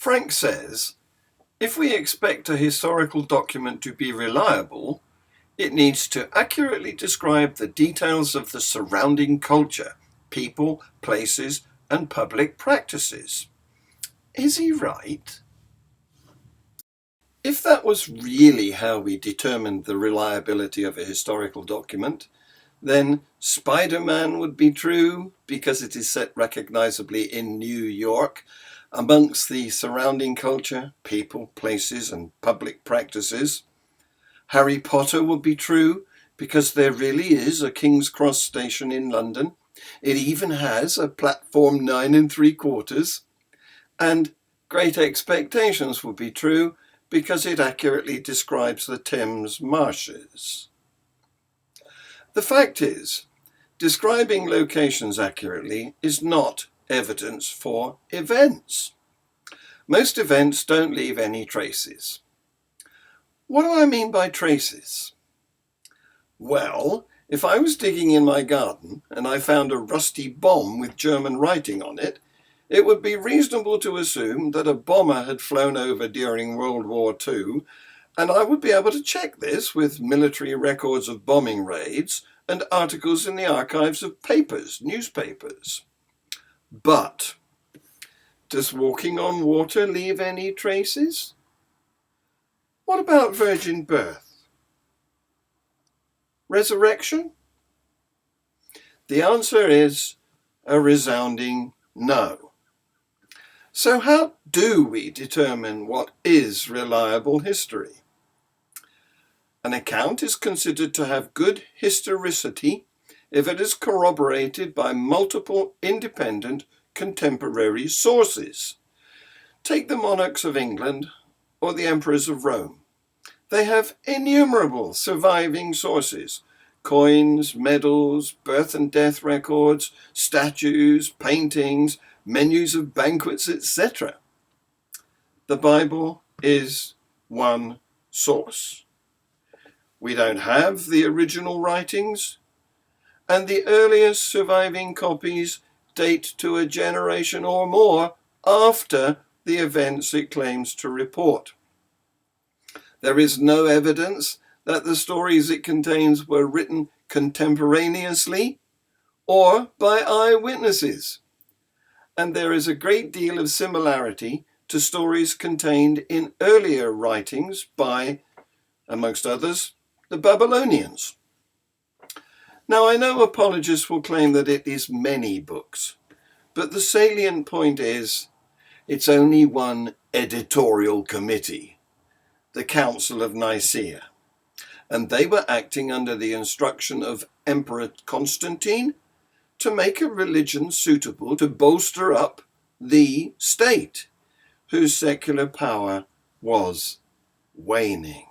Frank says, if we expect a historical document to be reliable, it needs to accurately describe the details of the surrounding culture, people, places, and public practices. Is he right? If that was really how we determined the reliability of a historical document, then Spider-Man would be true because it is set recognizably in New York amongst the surrounding culture, people, places, and public practices. Harry Potter would be true because there really is a King's Cross station in London. It even has a platform 9 3/4. And Great Expectations would be true because it accurately describes the Thames marshes. The fact is, describing locations accurately is not evidence for events. Most events don't leave any traces. What do I mean by traces? Well, if I was digging in my garden and I found a rusty bomb with German writing on it, it would be reasonable to assume that a bomber had flown over during World War II, and I would be able to check this with military records of bombing raids and articles in the archives of newspapers. But does walking on water leave any traces? What about virgin birth? Resurrection? The answer is a resounding no. So how do we determine what is reliable history? An account is considered to have good historicity if it is corroborated by multiple independent contemporary sources. Take the monarchs of England or the emperors of Rome. They have innumerable surviving sources: coins, medals, birth and death records, statues, paintings, menus of banquets, etc. The Bible is one source. We don't have the original writings, and the earliest surviving copies date to a generation or more after the events it claims to report. There is no evidence that the stories it contains were written contemporaneously or by eyewitnesses. And there is a great deal of similarity to stories contained in earlier writings by, amongst others, the Babylonians. Now, I know apologists will claim that it is many books, but the salient point is it's only one editorial committee, the Council of Nicaea, and they were acting under the instruction of Emperor Constantine to make a religion suitable to bolster up the state, whose secular power was waning.